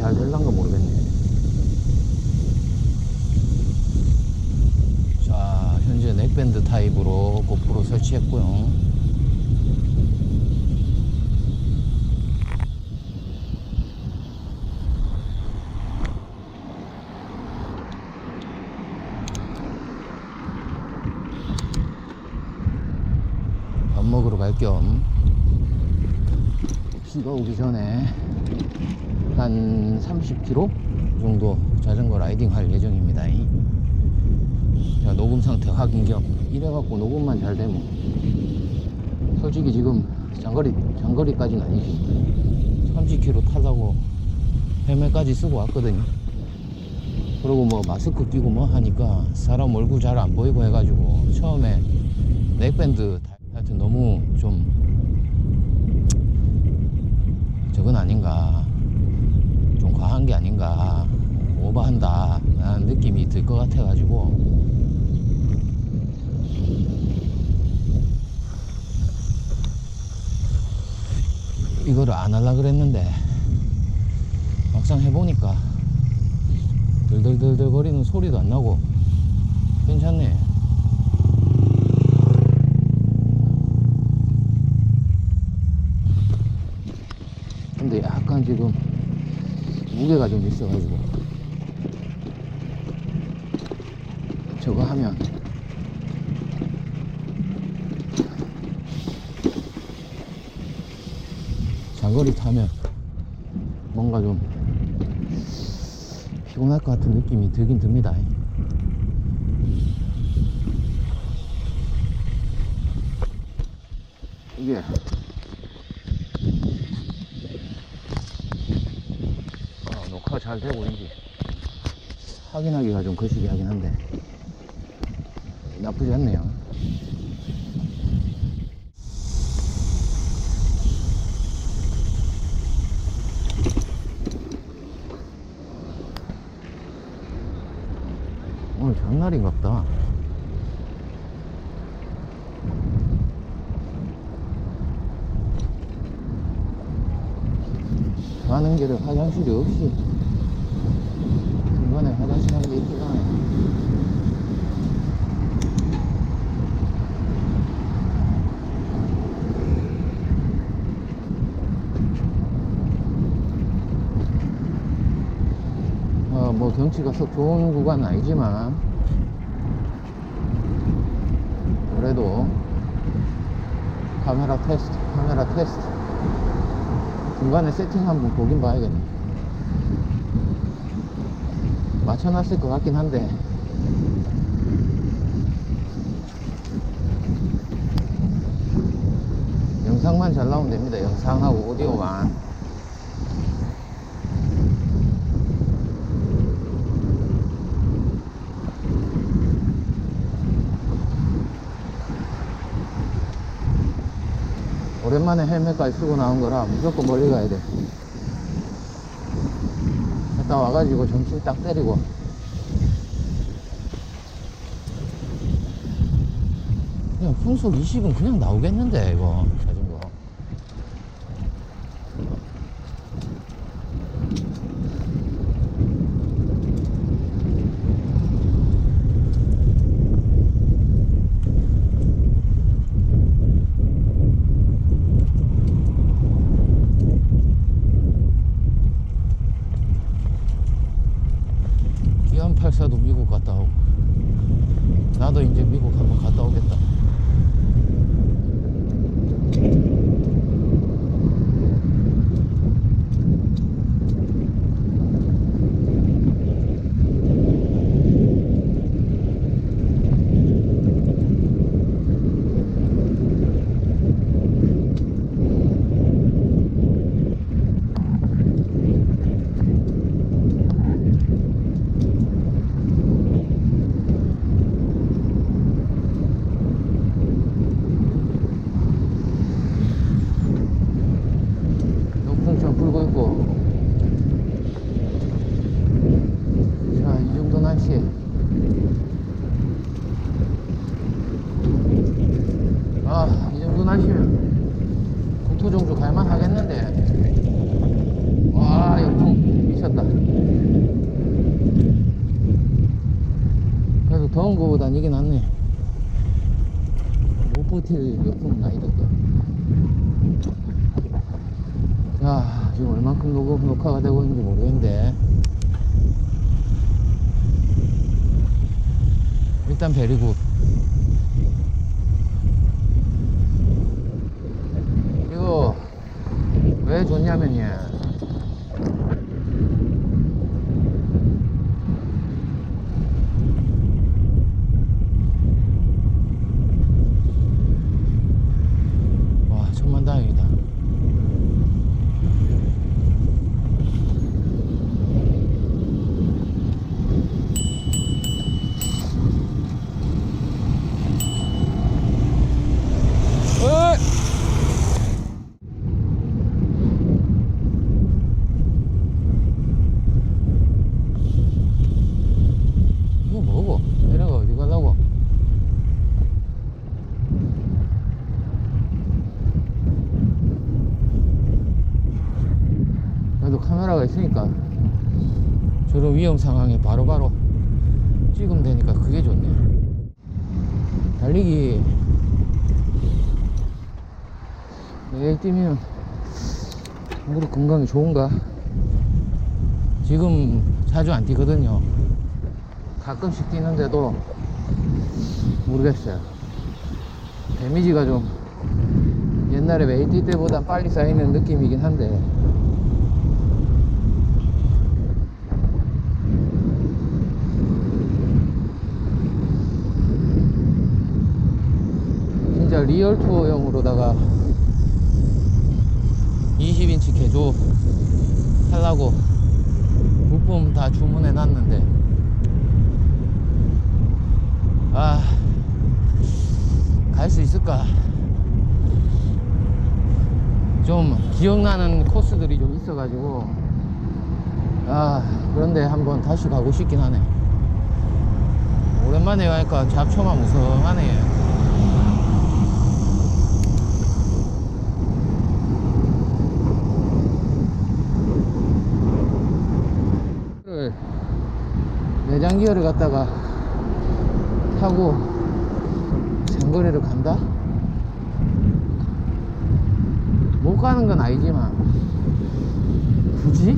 잘 될란가 모르겠네. 자, 현재 넥밴드 타입으로 고프로 설치했고요. 밥 먹으러 갈 겸 비가 오기 전에 한 30km 정도 자전거 라이딩 할 예정입니다. 자, 녹음 상태 확인 겸 이래갖고 녹음만 잘 되면 솔직히 지금 장거리까지는 아니지. 30km 타려고 헬멧까지 쓰고 왔거든요. 그리고 뭐 마스크 끼고 뭐 하니까 사람 얼굴 잘 안 보이고 해가지고 처음에 넥밴드 하여튼 너무 좀 저건 아닌가, 좀 과한 게 아닌가, 오버한다 라는 느낌이 들 것 같아 가지고 이거를 안 하려고 그랬는데 막상 해보니까 들들들들 거리는 소리도 안 나고 괜찮네. 근데 약간 지금 무게가 좀 있어가지고 저거 하면 장거리 타면 뭔가 좀 피곤할 것 같은 느낌이 들긴 듭니다. 이게 녹화가 잘 되고 있는지 확인하기가 좀 거시기 하긴 한데 나쁘지 않네요. 오늘 장날인갑다. 가는 길에 화장실이 없이 중간에 화장실 한 개 있긴 하네. 뭐 경치가 썩 좋은 구간은 아니지만 그래도 카메라 테스트 중간에 세팅 한번 보긴 봐야겠네. 맞춰놨을 것 같긴 한데 영상만 잘 나오면 됩니다. 영상하고 오디오만. 오랜만에 헬멧까지 쓰고 나온 거라 무조건 멀리 가야 돼. 갔다 와가지고 점심 딱 때리고 그냥 풍속 20은 그냥 나오겠는데 이거 자전거. 기안84도 미국 갔다 오고 나도 이제 미국 한번 갔다 오겠다. 불고 있고. 자, 이 정도 날씨 이 정도 날씨면 국토종주 갈만 하겠는데. 와, 역풍 미쳤다. 그래도 더운 거보단 이게 낫네. 못 버틸 역풍은 아니다. 야, 지금 얼만큼 녹화가 되고 있는지 모르겠는데, 일단 베리굿. 이거 왜 좋냐면요, 와 천만다행이다. 이거 뭐고? 내려가 어디 가려고? 그래도 카메라가 있으니까 저런 위험 상황에 바로바로 찍으면 되니까 그게 좋네. 달리기 매일 뛰면 무릎 건강이 좋은가? 지금 자주 안 뛰거든요. 가끔씩 뛰는데도 모르겠어요. 데미지가 좀 옛날에 매일 뛸 때보다 빨리 쌓이는 느낌이긴 한데, 진짜 리얼 투어용으로다가 20인치 개조 하려고 부품 다 주문해 놨는데, 갈 수 있을까? 좀 기억나는 코스들이 좀 있어가지고, 그런데 한번 다시 가고 싶긴 하네. 오랜만에 가니까 잡초만 무성하네. 내장 기어를 갖다가 타고 장거리를 간다? 못 가는 건 아니지만 굳이?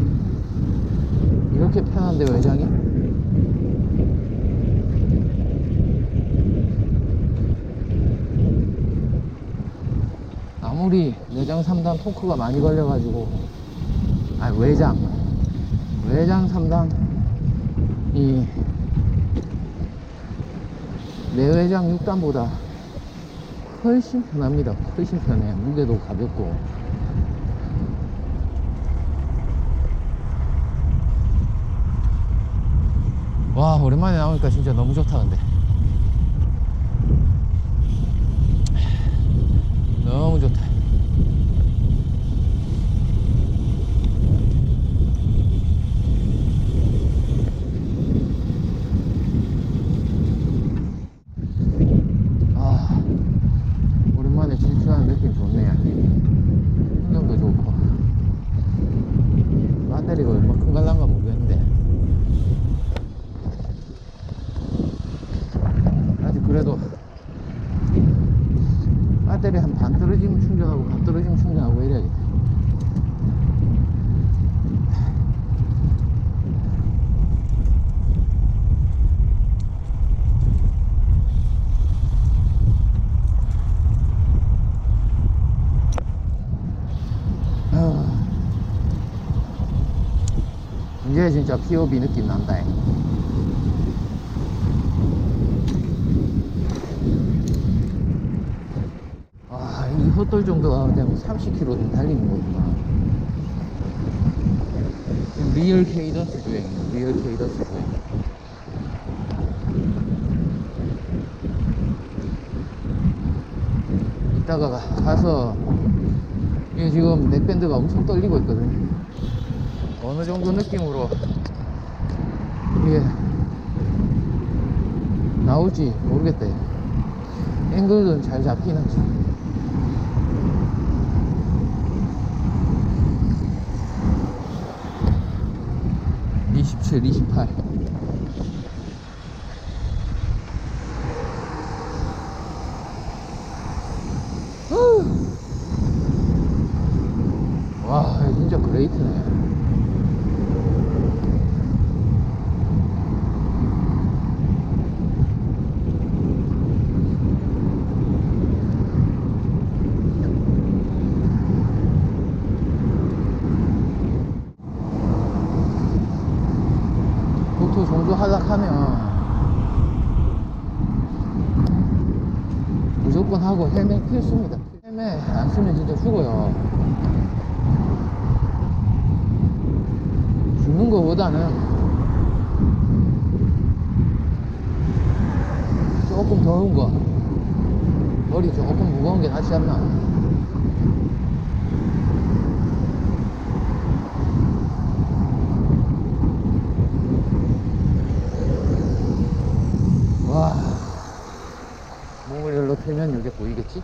이렇게 편한데 외장이? 아무리 내장 3단 토크가 많이 걸려가지고, 외장 3단 이 내외장 6단보다 훨씬 편합니다. 훨씬 편해. 무게도 가볍고. 와, 오랜만에 나오니까 진짜 너무 좋다. 근데 너무 좋다. 오랜만에 질주하는 느낌 좋네. 풍경도 좋고. 배터리가 얼마큼 갈란가 모르겠는데, 아직 그래도 배터리 한 반 떨어지면 충전하고 반 떨어지면 충전하고 이래야겠다. 이제 진짜 POB 느낌 난다. 이 헛돌 정도가 되면 30km 달리는 거구나. 리얼 케이던스 주행이네. 리얼 케이던스 주행. 이따가 가서, 이게 지금 넥밴드가 엄청 떨리고 있거든. 어느 정도 느낌으로 이게 나올지 모르겠다. 앵글은 잘 잡긴 하지. 27, 28. 와, 진짜 그레이트네. 보통 종주 하락하면 무조건 하고 헬멧 필수입니다. 헬멧 안 쓰면 진짜 죽어요. 죽는 거보다는 조금 더운 거, 머리 조금 무거운 게 낫지 않나. 와, 몸을 열로 틀면 이게 보이겠지?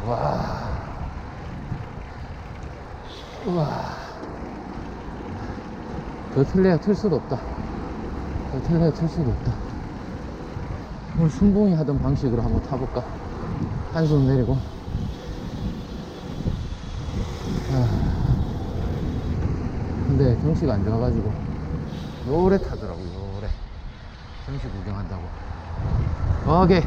와, 우와, 더 틀려야 틀 수도 없다. 더 틀려야 틀 수도 없다. 오늘 순봉이 하던 방식으로 한번 타볼까? 한숨 내리고. 근데 경치가 안 좋아가지고 요래 타더라고요. 요래 경치 구경한다고. 오케이.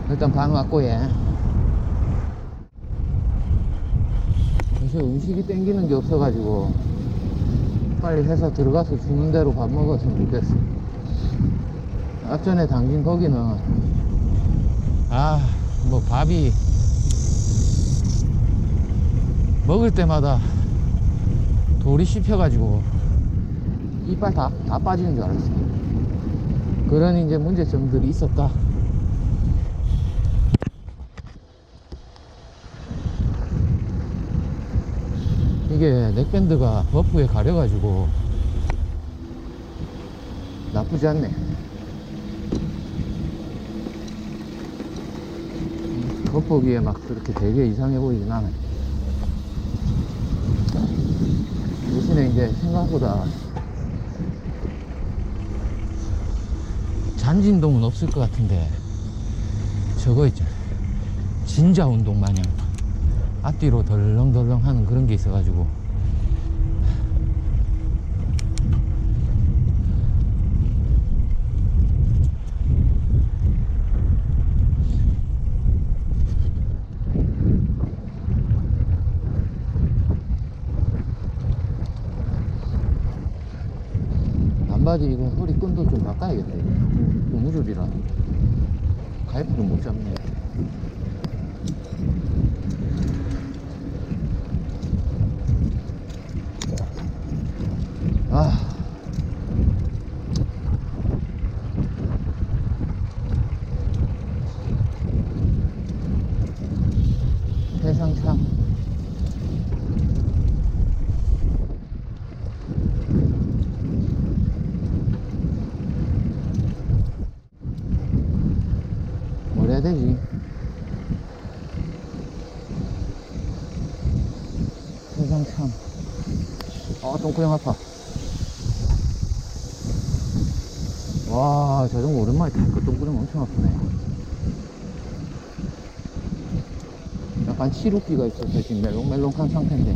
일단 반 왔고, 예. 요새 음식이 땡기는 게 없어가지고 빨리 회사 들어가서 주는 대로 밥 먹었으면 좋겠어. 앞전에 당긴 거기는 뭐 밥이 먹을 때마다 돌이 씹혀가지고 이빨 다 빠지는 줄 알았어. 그런 이제 문제점들이 있었다. 이게 넥밴드가 버프에 가려가지고 나쁘지 않네. 겉보기에 막 그렇게 되게 이상해 보이진 않아요. 대신에 이제 생각보다 잔진동은 없을 것 같은데 저거 있죠, 진자 운동 마냥 앞뒤로 덜렁덜렁 하는 그런 게 있어가지고 반바지 이거 허리끈도 좀 바꿔야겠다. 이거 고무줄이라 가입을 못 잡네. 세상 참 뭘 해야 되지? 세상 참 똥구녕 아파. 와, 자전거 오랜만에 타니까 똥구녕 엄청 아프네. 약간 치루기가 있어서 지금 멜롱멜롱한 상태인데.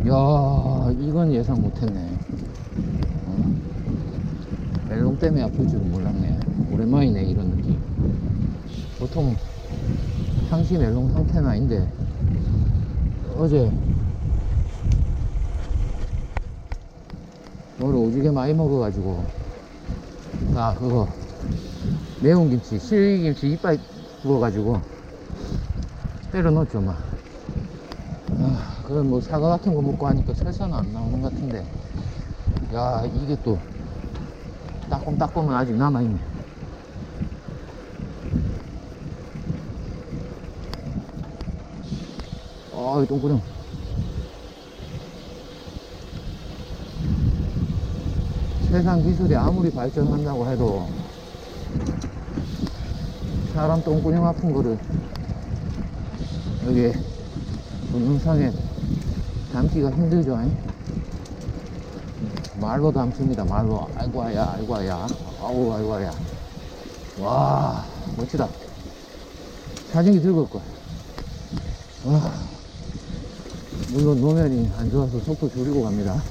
야, 이건 예상 못했네. 멜롱 때문에 아플 줄은 몰랐네. 오랜만이네 이런 느낌. 보통 상시 멜롱 상태는 아닌데 어제 오늘 오지게 많이 먹어가지고 그거 매운 김치, 실김치 이빨 부어가지고 때려 넣었죠 막. 그럼 뭐 사과 같은 거 먹고 하니까 설사는 안 나오는 것 같은데, 야, 이게 또 따끔따끔은 아직 남아있네. 이 똥구녕. 세상 기술이 아무리 발전한다고 해도 사람 똥구녕 아픈 거를 여기 동영상에 담기가 힘들죠. 말로 담습니다. 말로. 아이고야, 아이고야, 아우, 아이고야. 와, 멋지다. 사진기 들고 올 거야. 와, 물론 노면이 안 좋아서 속도 줄이고 갑니다.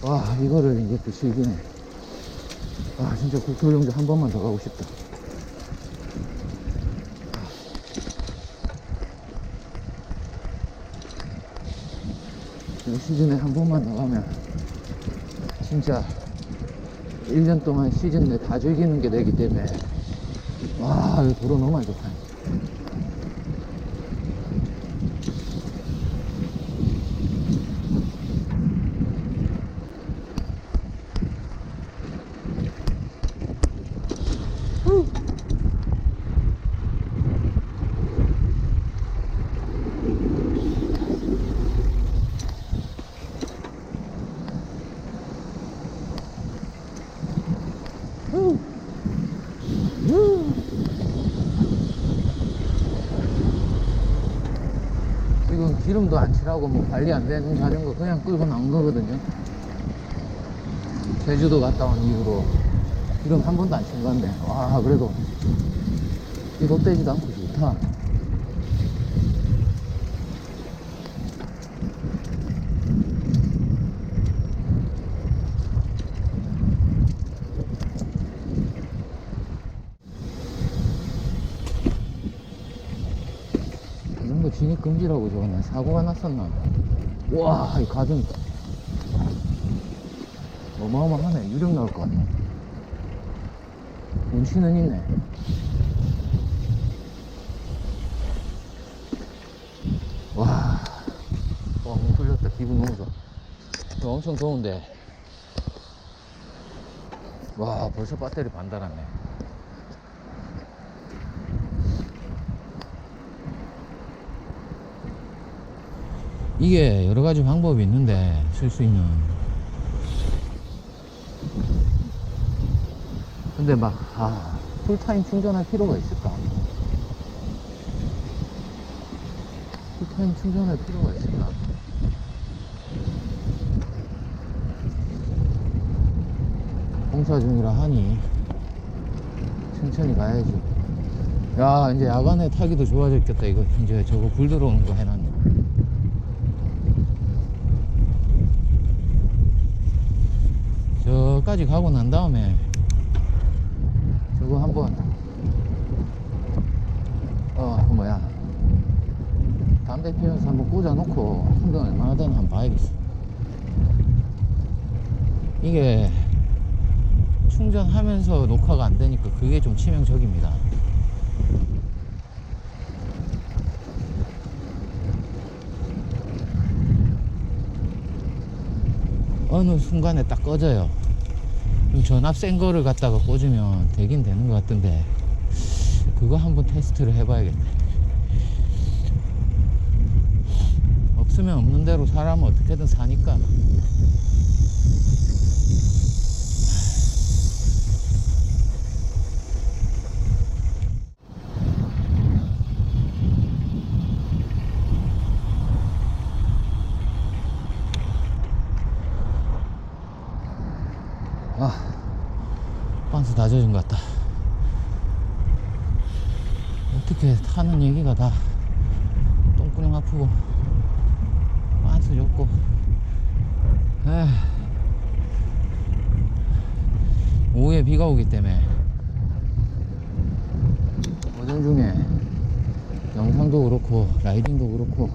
와, 이거를 이제 또 즐기네. 아, 진짜 국토용지 한 번만 더 가고 싶다. 이 시즌에 한 번만 더 가면 진짜 1년 동안 시즌 내 다 즐기는 게 되기 때문에. 와, 이 도로 너무 안 좋다. 지금 기름도 안 칠하고 뭐 관리 안 되는 자전거 그냥 끌고 나온 거거든요. 제주도 갔다 온 이후로 기름 한 번도 안 친 건데, 와, 그래도 이거 떼지도 않고 좋다. 이런 거 진입 금지라고 적었나? 사고가 났었나? 와, 이 가슴 어마어마하네. 유령 나올 것 같네. 운치는 있네. 와, 너무 풀렸다. 기분 너무 좋아. 엄청 더운데, 와, 벌써 배터리 반 달았네. 이게 여러 가지 방법이 있는데 쓸 수 있는. 근데 막 풀타임 충전할 필요가 있을까? 풀타임 충전할 필요가 있을까? 공사 중이라 하니 천천히 가야지. 야, 이제 야간에 타기도 좋아졌겠다. 이거 이제 저거 불 들어오는 거 해놨네. 저까지 가고 난 다음에 저거 한번 담배 피우면서 한번 꽂아놓고 한번 얼마나 되나 한번 봐야겠어. 이게 충전하면서 녹화가 안 되니까 그게 좀 치명적입니다. 어느 순간에 딱 꺼져요. 전압 센 거를 갖다가 꽂으면 되긴 되는 것 같던데, 그거 한번 테스트를 해봐야겠네. 없으면 없는 대로 사람은 어떻게든 사니까. 반스 다 젖은 것 같다. 어떻게 타는 얘기가 다 똥구녕 아프고 반스 젖고. 오후에 비가 오기 때문에 오전 중에 영상도 그렇고 라이딩도 그렇고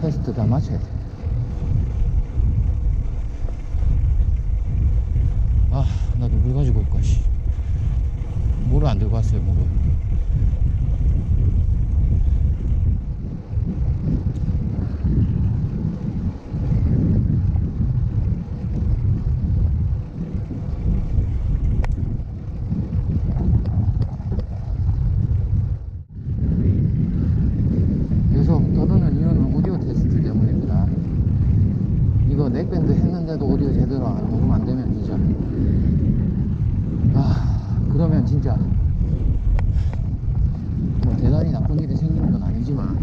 테스트 다 마쳐야 돼. 나도 물 가지고 올까. 물을 안 들고 왔어요. 물을. 계속 떠드는 이유는 오디오 테스트 때문입니다. 제대로 녹음 안 되면 진짜 그러면 진짜 뭐 대단히 나쁜 일이 생기는 건 아니지만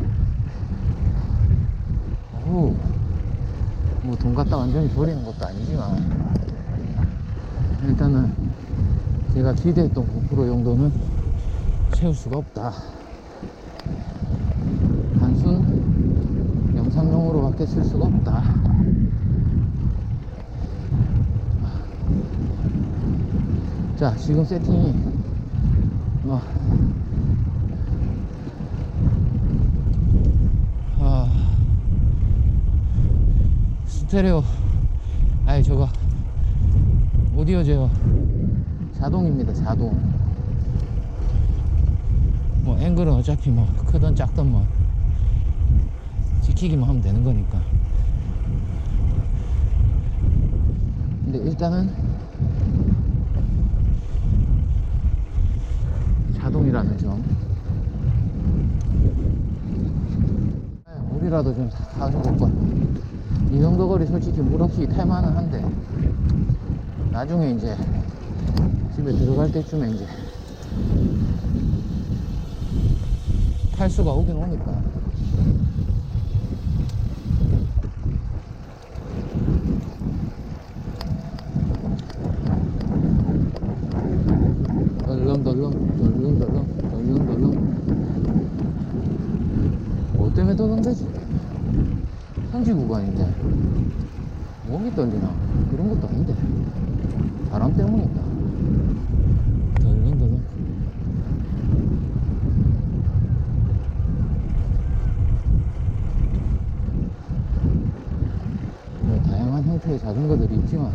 뭐 돈 갖다 완전히 버리는 것도 아니지만 일단은 제가 기대했던 9% 정도는 채울 수가 없다. 단순 영상용으로 밖에 쓸 수가 없다. 자, 지금 세팅이 스테레오 저거 오디오 제어 자동입니다. 자동. 뭐 앵글은 어차피 뭐 크든 작든 뭐 지키기만 하면 되는 거니까. 근데 일단은 자동이라는 점. 물이라도 좀 사주고 걸. 이 정도 거리 솔직히 물 없이 탈만은 한데 나중에 이제 집에 들어갈 때쯤에 이제 탈 수가 오긴 오니까. 덜렁덜렁 뭐 때문에 덜렁대지? 성지 구간인데 목이 떨리나 그런 것도 아닌데 바람 때문이다. 덜렁덜렁. 뭐 다양한 형태의 자전거들이 있지만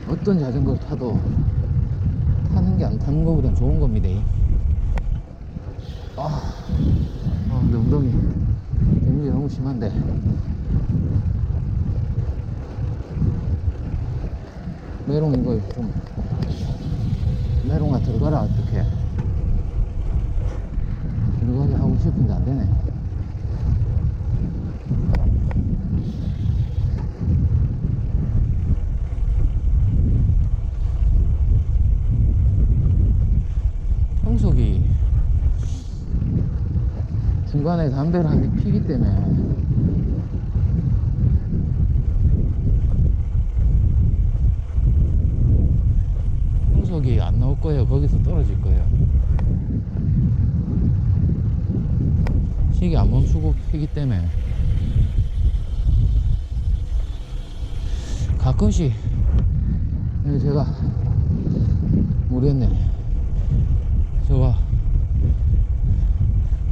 어떤 자전거를 타도 타는 게 안 타는 거보단 좋은 겁니다. 근데 엉덩이 데미지 너무 심한데. 메롱 이거 좀 메롱아 들어가라. 어떡해. 들어가게 하고 싶은데 안 되네. 청소기 중간에 담배를 한 대 피기 때문에 청소기 안 나올 거예요. 거기서 떨어질 거예요. 시계 안 멈추고 피기 때문에 가끔씩 제가 모르겠네. 저거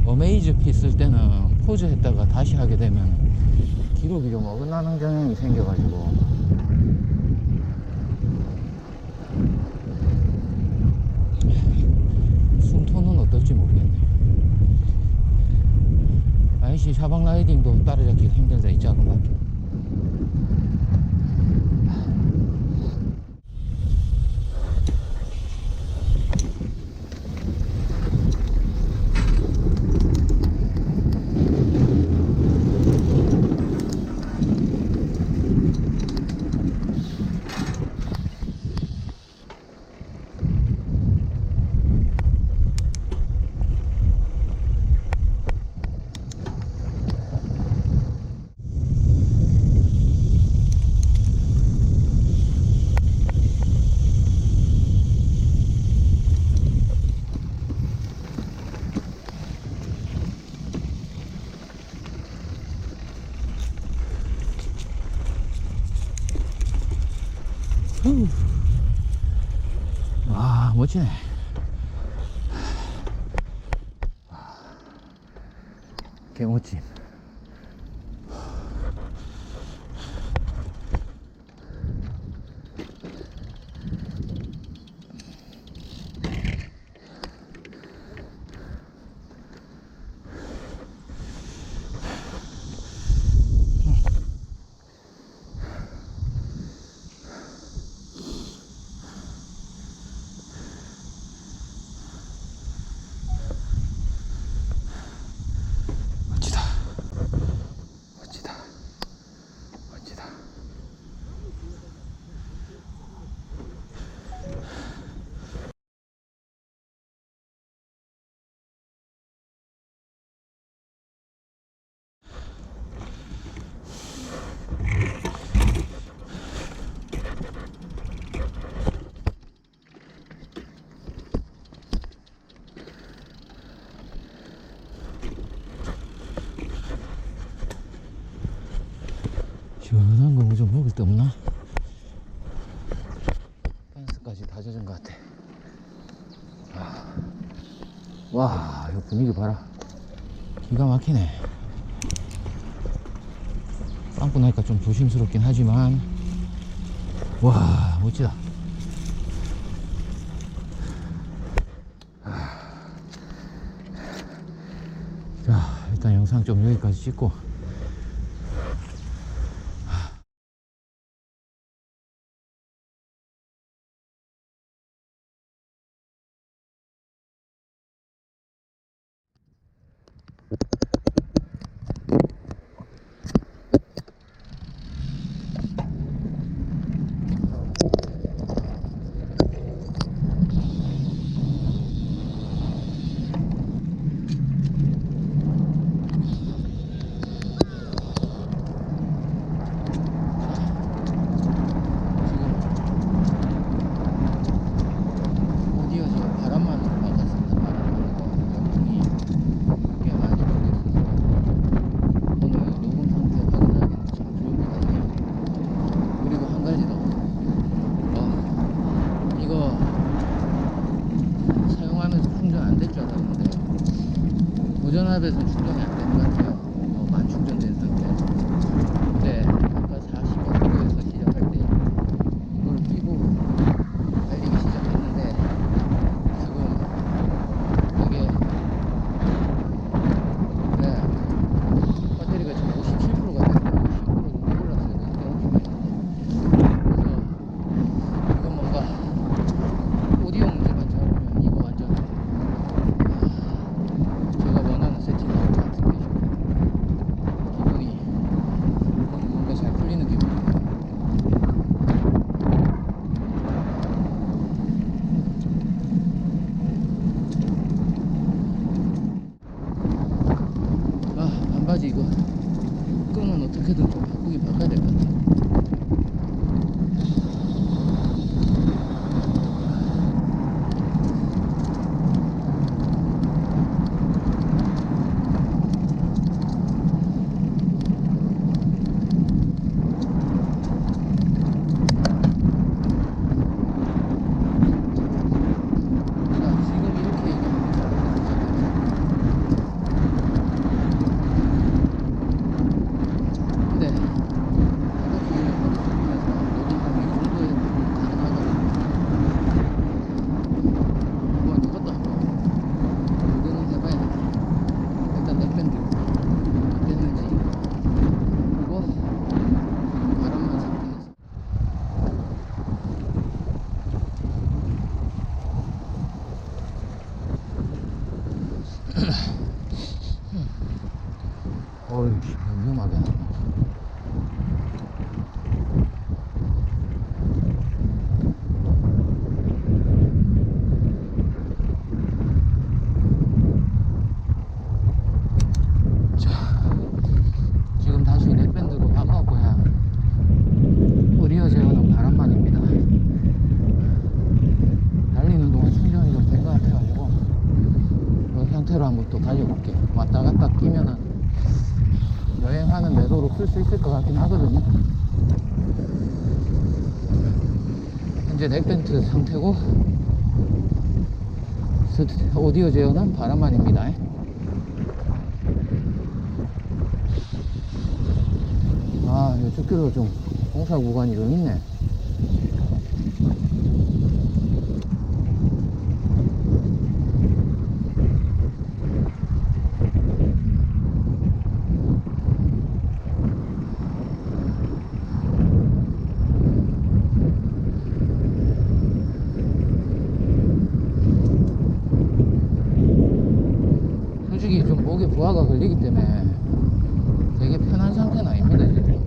어메이즈 피 쓸 때는 포즈 했다가 다시 하게 되면 기록이 좀 어긋나는 경향이 생겨가지고 숨토는 어떨지 모르겠네. IC 샤방 라이딩도 따라잡기가 힘들다. 이 작은 바퀴. 와, 멋지네. 개멋짐. 시원한 거 좀 먹을 데 없나? 펜스까지 다 젖은 것 같아. 와, 이거 분위기 봐라. 기가 막히네. 빵꾸 나니까 좀 조심스럽긴 하지만, 와, 멋지다. 자, 일단 영상 좀 여기까지 찍고, 전압에서 충전이 안 되는 것 같아요. 만충전된 상태에서. 근데 아까 45km에서 시작할 때 이걸 끼고 달리기 시작했는데 지금 이게 배터리가 지금 57%가 됐는데 50% 정도 올랐어요. 그래서 이건 뭔가 오디오 문제만 잡으면 이거 완전 제가 원하는 세팅 나올 것 같은데 기분이 뭔가 잘 풀리는 기분이에요. 반바지 이거 끈은 어떻게든 좀 바꿔야 될 것 같아. 어이, 위험하게 하네. 자, 지금 다시 넥밴드로 바꿨고요. 리어 제어는 바람만입니다. 달리는 동안 충전이 좀 된 것 같아가지고 이 상태로 한번 또 달려볼게요. 왔다 갔다 끼면은 여행하는 내도로 쓸 수 있을 것 같긴 하거든요. 현재 넥밴드 상태고 오디오 제어는 바람만입니다. 이 쭉 좀 공사 구간이 좀 있네. 솔직히 좀 목에 부하가 걸리기 때문에 되게 편한 상태는 아닙니다, 지금.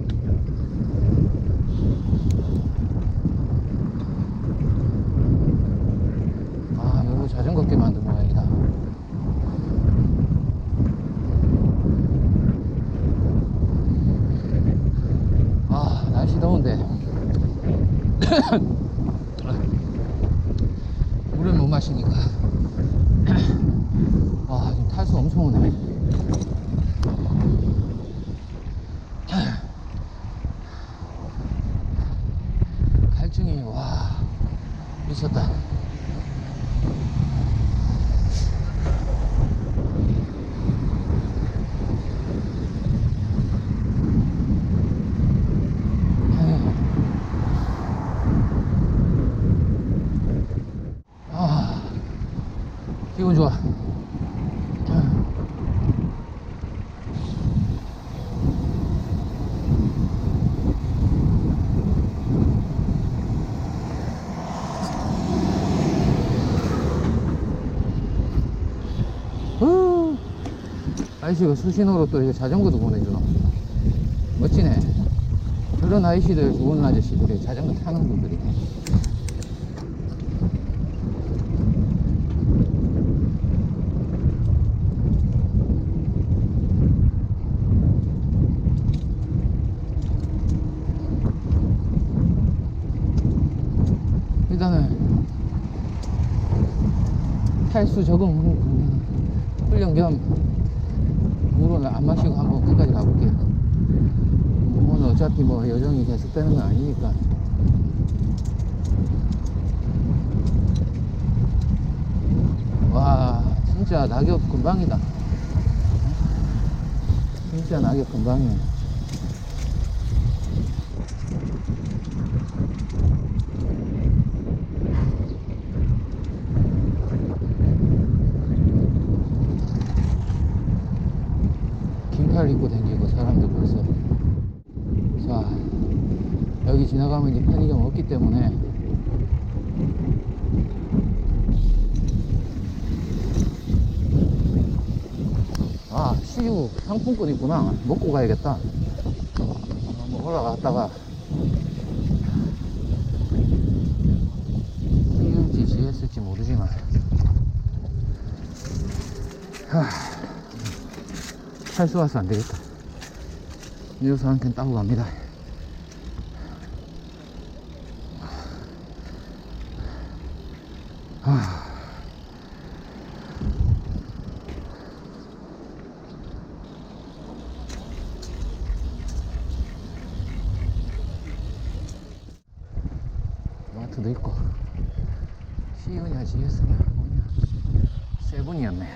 요거 자전거게 만든 모양이다. 날씨 더운데 물을 못 마시니까 지금 탈수 엄청 오네. 아저씨가 수신호로 또 이거 자전거도 보내주나. 멋지네. 저런 아저씨들, 좋은 아저씨들이 자전거 타는 분들이. 일단은 탈수 적응 훈련 겸 물을 안 마시고 한번 끝까지 가볼게요. 오늘 어차피 뭐 여정이 계속되는 건 아니니까. 와, 진짜 낙엽 금방이다. 진짜 낙엽 금방이네. 긴팔 입고 다니고 사람들 벌써. 자, 여기 지나가면 이제 편의점 없기 때문에 아, CU 상품권 있구나. 먹고 가야겠다. 한번 올라갔다가 CU인지 GS일지 모르지만 탈수 와서 안 되겠다. 음료수 한 캔 따고 갑니다. 마트도 있고. CU냐 GS냐 뭐냐. 세븐이었네.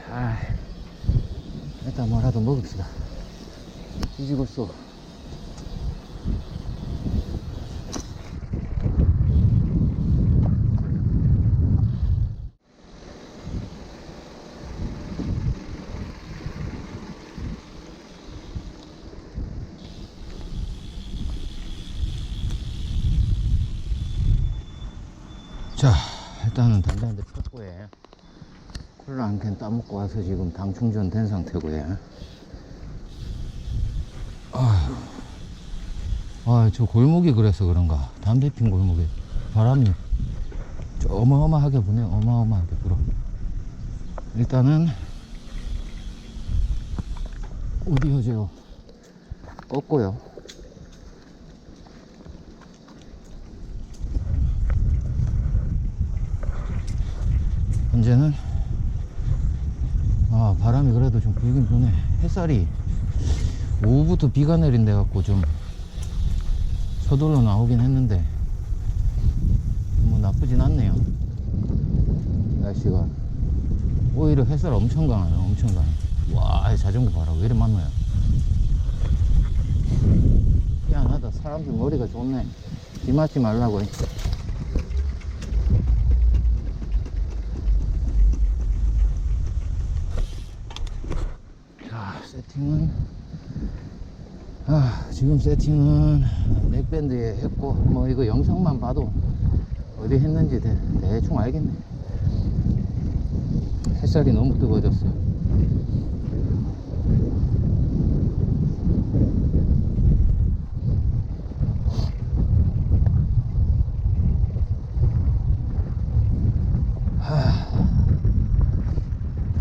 일단 뭐라도 먹읍시다. 뒤집었어. 자, 일단은 담배한대 폈고요. 콜라 한 캔 따먹고 와서 지금 당 충전 된 상태고요. 저 골목이 그래서 그런가. 담배 핀 골목에 바람이 어마어마하게 부네. 어마어마하게 불어. 일단은 오디오 제어 껐고요. 현재는 바람이 그래도 좀 불긴 부네. 햇살이 오후부터 비가 내린데 갖고 좀 서둘러 나오긴 했는데 뭐 나쁘진 않네요. 날씨가 오히려 햇살 엄청 강해요. 엄청 강해. 와, 자전거 봐라. 왜 이리 많노야. 희한하다. 사람들 머리가 좋네. 비 맞지 말라고. 자, 세팅은 지금 세팅은 넥밴드에 했고, 뭐 이거 영상만 봐도 어디 했는지 대충 알겠네. 햇살이 너무 뜨거워졌어.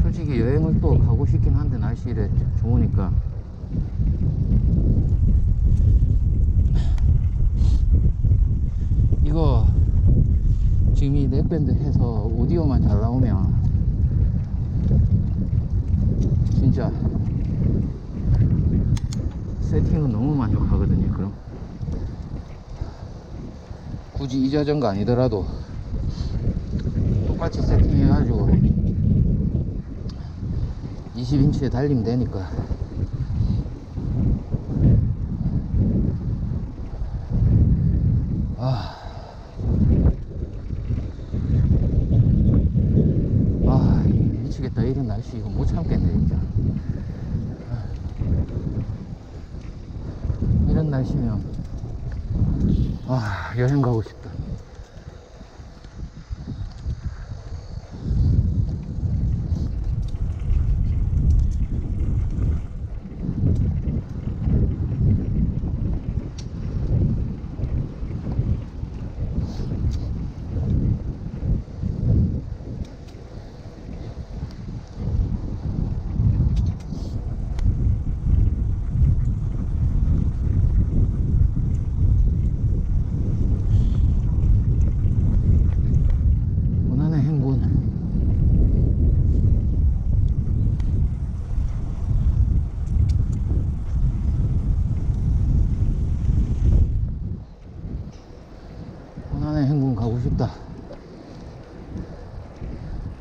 솔직히 여행을 또 가고 싶긴 한데 날씨 이래 좋으니까. 이거 지금 이 넥밴드 해서 오디오만 잘 나오면 진짜 세팅은 너무 만족하거든요. 그럼 굳이 이 자전거 아니더라도 똑같이 세팅해가지고 20인치에 달리면 되니까. 미치겠다. 이런 날씨 이거 못 참겠네 진짜. 이런 날씨면 여행 가고 싶다. 춥다.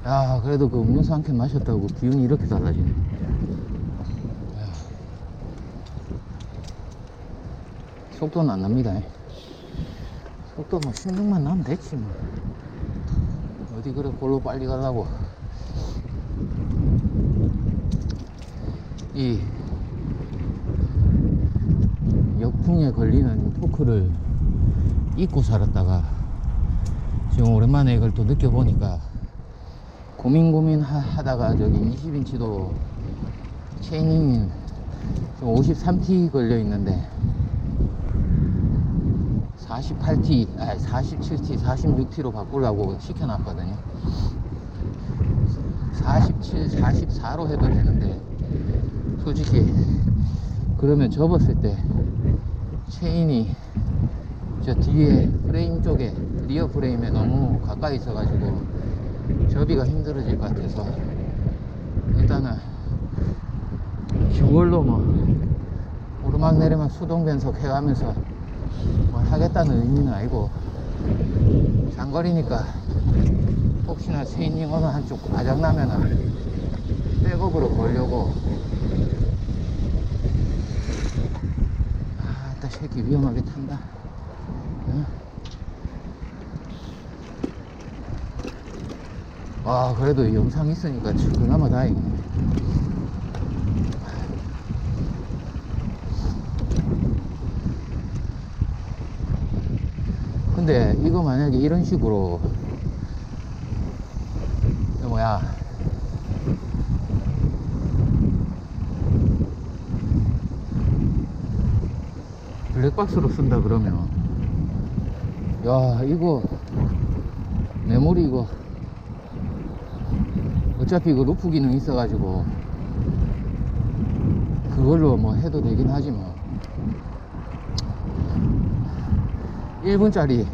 야, 그래도 그 음료수 한 캔 마셨다고 기운이 이렇게 달라지네. 속도는 안 납니다. 속도 뭐 16만 나면 됐지 뭐. 어디 그래 골로 빨리 가려고. 이 역풍에 걸리는 토크를 잊고 살았다가 지금 오랜만에 이걸 또 느껴보니까 고민 하다가 저기 20인치도 체이닝 지금 53T 걸려 있는데 48T, 47T, 46T로 바꾸려고 시켜놨거든요. 47, 44로 해도 되는데 솔직히 그러면 접었을 때 체인이 저 뒤에 프레임 쪽에 리어 프레임에 너무 가까이 있어가지고 접이가 힘들어질 것 같아서 일단은 듀얼로 뭐 오르막내리막 수동변속 해가면서 뭘 하겠다는 의미는 아니고 장거리니까 혹시나 체인링 어느 한쪽 바닥나면은 백업으로 걸려고. 아따 새끼 위험하게 탄다. 응? 와 그래도 영상 있으니까 그나마 다행이네. 근데 이거 만약에 이런 식으로 뭐야 블랙박스로 쓴다 그러면 야 이거 메모리 이거 어차피 이거 루프 기능 있어 가지고 그걸로 뭐 해도 되긴 하지만 1분짜리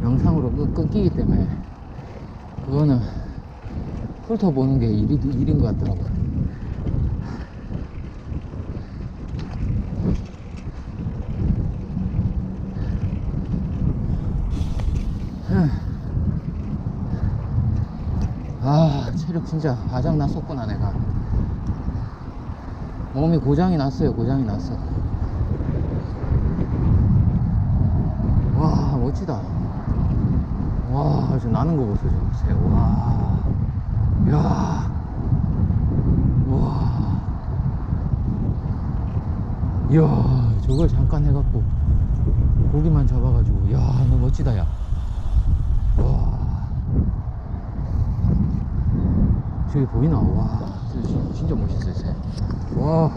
영상으로 끊기기 때문에 그거는 훑어보는 게 일인 것 같더라고. 아 체력 진짜 바짝 났었구나. 내가 몸이 고장이 났어요. 고장이 났어. 와 멋지다. 와 지금 나는 거 보세요. 지금 와 야 와 이야 저걸 잠깐 해갖고 고기만 잡아가지고 야 너무 멋지다. 야 와 저기 보이나? 와 진짜 멋있어요. 쟤. 와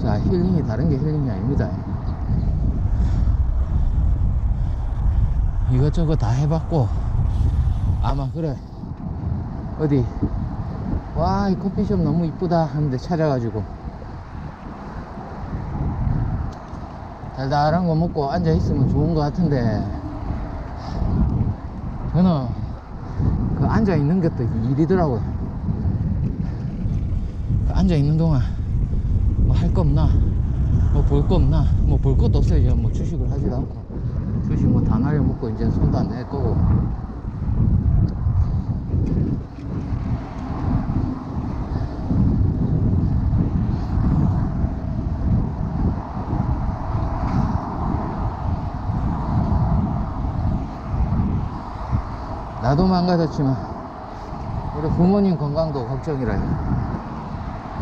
자 힐링이 다른 게 힐링이 아닙니다. 이것저것 다 해봤고 아마 그래 어디 와 이 커피숍 너무 이쁘다 하는데 찾아가지고 달달한 거 먹고 앉아있으면 좋은 것 같은데 저는 그 앉아있는 것도 일이더라고요. 그 앉아있는 동안 뭐 할 거 없나 뭐 볼 거 없나 뭐 볼 것도 없어요. 이제 뭐 주식을 하지도 않고 주식 뭐 다 날려먹고 이제 손도 안 낼 거고 나도 망가졌지만 우리 부모님 건강도 걱정이라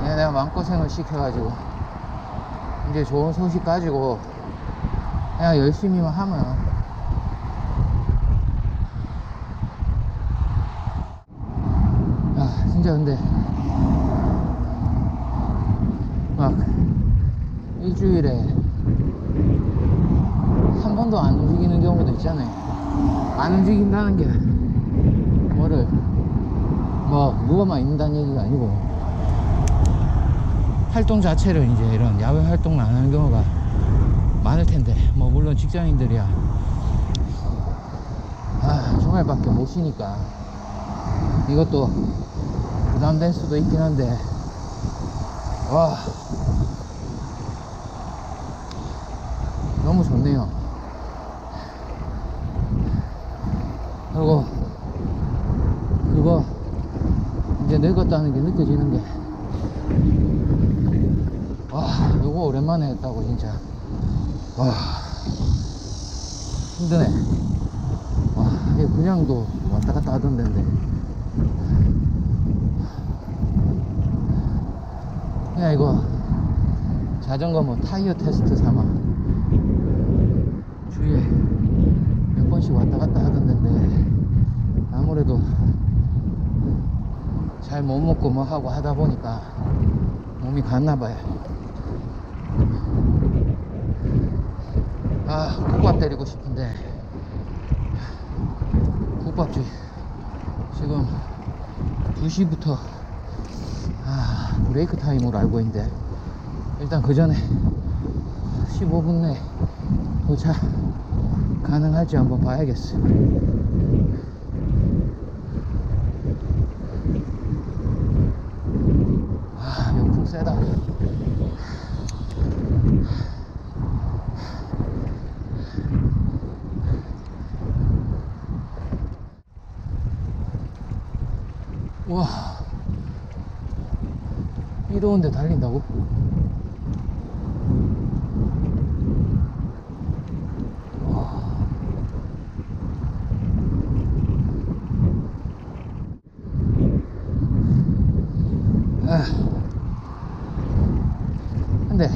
내가 마음고생을 시켜가지고 이제 좋은 소식 가지고 그냥 열심히만 하면 야 진짜 근데 막 일주일에 한 번도 안 움직이는 경우도 있잖아요. 안 움직인다는 게 뭐를 뭐 누워만 있는다는 얘기가 아니고 활동 자체를 이제 이런 야외 활동을 안 하는 경우가 많을 텐데 뭐 물론 직장인들이야 주말밖에 못 쉬니까 이것도 부담될 수도 있긴 한데 와, 너무 좋네요. 그리고 그거 이제 늙었다는 게 느껴지는 게, 와, 요거 오랜만에 했다고 진짜. 와, 힘드네. 와, 이게 그냥도 왔다 갔다 하던 데인데 그냥 이거 자전거 뭐 타이어 테스트 삼아 주위에 몇 번씩 왔다 갔다 하던 데인데, 아무래도 잘 못 먹고 뭐 하고 하다 보니까 몸이 갔나봐요. 아, 국밥 때리고 싶은데 국밥집 지금 2시부터 브레이크 타임으로 알고 있는데, 일단 그 전에 15분 내에 도착 가능할지 한번 봐야겠어. 역풍 세다. 와, 이 더운데 달린다고? 근데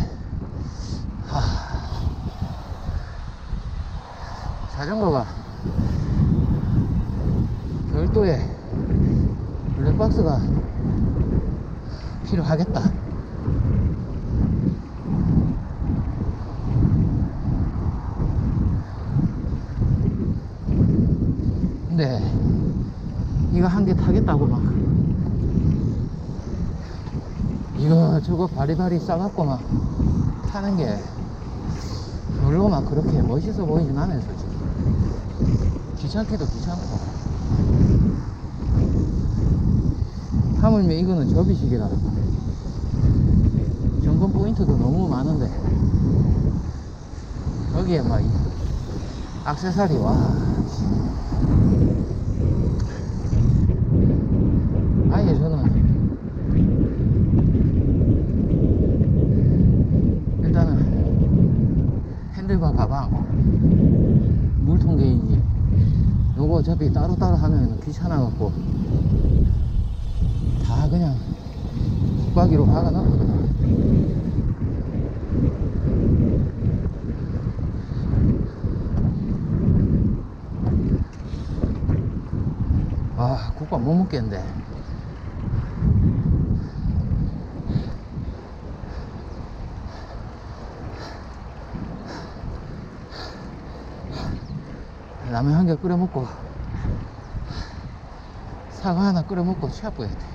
자전거가 별도의 블랙박스가 필요하겠다. 근데 이거 한 개 타겠다고 막 이거 저거 바리바리 싸갖고 막 타는 게 별로 막 그렇게 멋있어 보이진 않아요, 솔직히. 귀찮기도 귀찮고, 하물며 이거는 접이식이라 점검 포인트도 너무 많은데, 거기에 막 액세서리, 와, 아예 저는 일단은 핸들바 가방, 물통 게이지 요거 어차피 따로따로 하면 귀찮아 갖고 다 그냥 붙박이로 박아 넣거든. 아, 국밥 못 먹겠는데. 라면 한 개 끓여 먹고 사과 하나 끓여 먹고 취합해야 돼.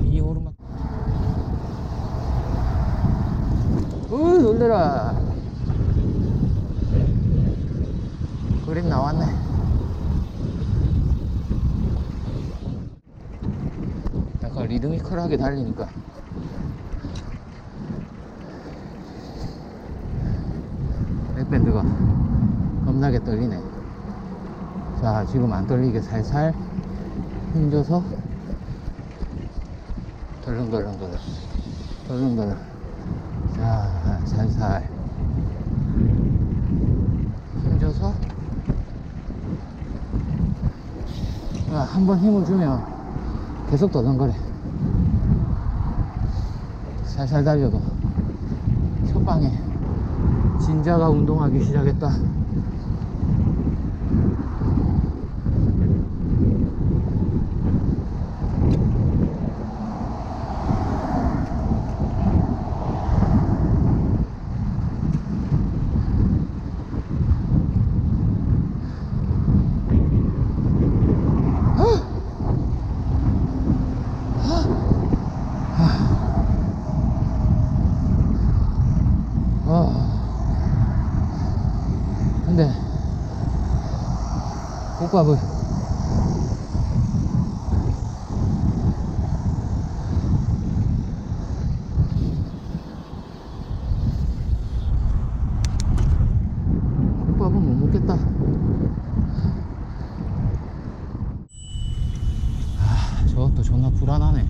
이 오르막. 놀래라. 그림 나왔네. 약간 리드미컬하게 달리니까 백밴드가 겁나게 떨리네. 자, 지금 안 떨리게 살살 힘줘서 덜렁덜렁덜렁 덜렁덜렁. 자, 살살 힘줘서, 한번 힘을 주면 계속 덜렁거려. 살살 달려도 첫방에 진자가 운동하기 시작했다. 국밥을 국밥은 못 먹겠다. 아, 저것도 존나 불안하네.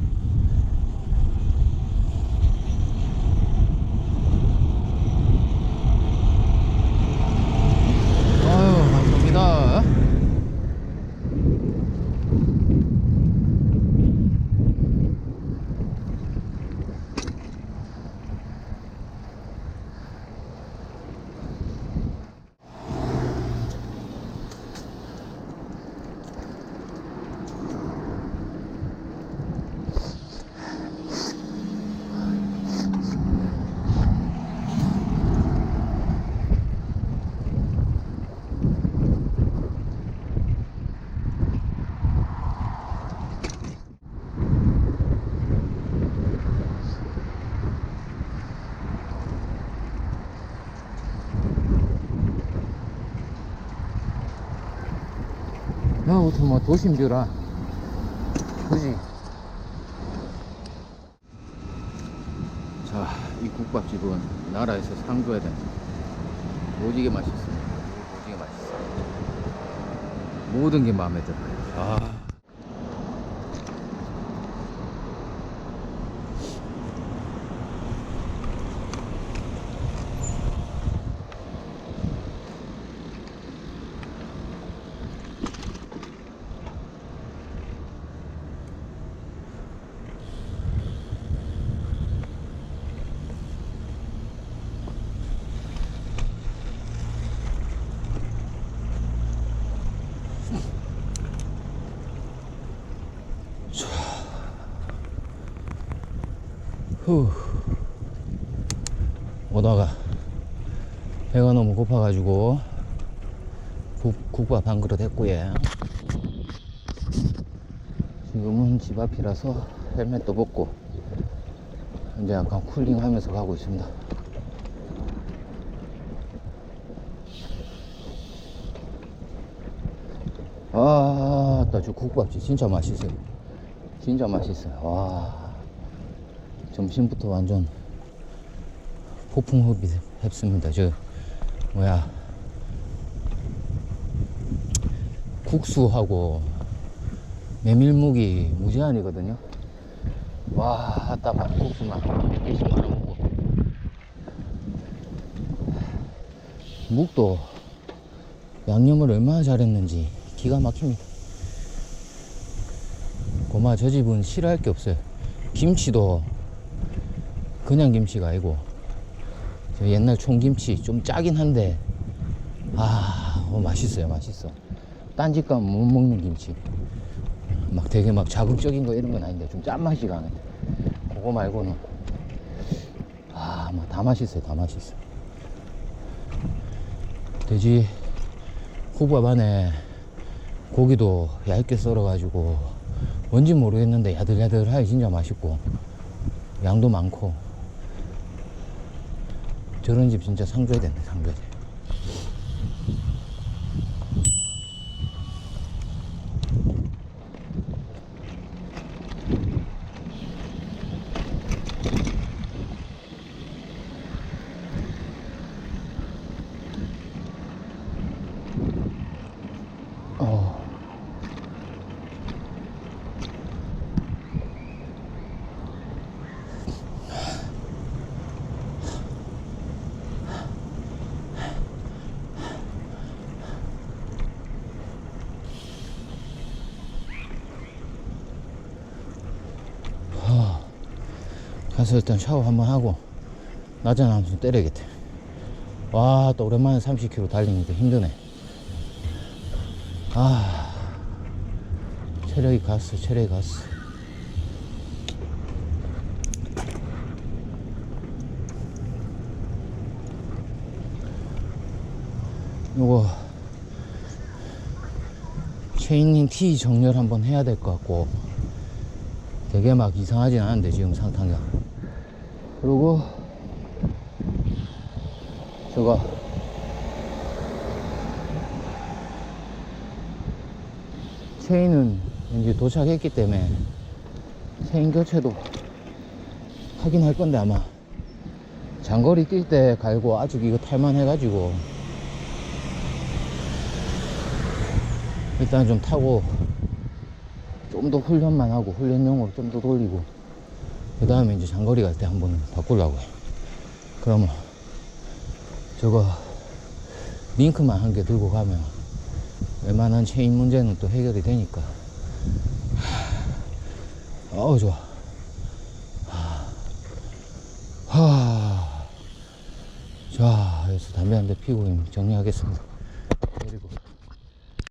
아유, 감사합니다. 여기부터 뭐 도심뷰라 그지? 자, 이 국밥집은 나라에서 상 줘야 된다. 오지게 맛있습니다. 오지게 맛있어. 모든 게 마음에 들어요. 아. 후. 오다가 배가 너무 고파가지고 국밥 한 그릇 했고요. 지금은 집 앞이라서 헬멧도 벗고 이제 약간 쿨링 하면서 가고 있습니다. 아, 나 저 국밥집 진짜 맛있어요. 진짜 맛있어요. 와. 점심부터 완전 폭풍 흡입했습니다. 저 뭐야 국수하고 메밀묵이 무제한이거든요. 와, 딱 국수만 120만 원 먹고 묵도 양념을 얼마나 잘했는지 기가 막힙니다. 고마 저 집은 싫어할 게 없어요. 김치도 그냥 김치가 아니고 저 옛날 총김치 좀 짜긴 한데 맛있어요. 맛있어. 딴 집 가면 못 먹는 김치 막 되게 막 자극적인 거 이런 건 아닌데 좀 짠맛이 가네. 그거 말고는 막 다 맛있어요. 다 맛있어. 돼지 국밥 안에 고기도 얇게 썰어 가지고 뭔지 모르겠는데 야들야들하게 진짜 맛있고 양도 많고 저런 집 진짜 상 줘야 된다. 상 줘야 돼. 가서 일단 샤워 한번 하고 낮에 한숨 때려야겠다. 와, 또 오랜만에 30km 달리니까 힘드네. 체력이 갔어. 체력이 갔어. 요거 체인링 T 정렬 한번 해야 될 것 같고 되게 막 이상하진 않은데 지금 상태가. 그리고 저거 체인은 이제 도착했기 때문에 체인 교체도 하긴 할 건데, 아마 장거리 뛸 때 갈고 아직 이거 탈만 해가지고 일단 좀 타고 좀 더 훈련만 하고 훈련용으로 좀 더 돌리고 그 다음에 이제 장거리 갈 때 한번 바꾸려고요. 그러면 저거 링크만 한 개 들고 가면 웬만한 체인 문제는 또 해결이 되니까. 어우 좋아. 자, 여기서 담배 한 대 피우고 정리하겠습니다.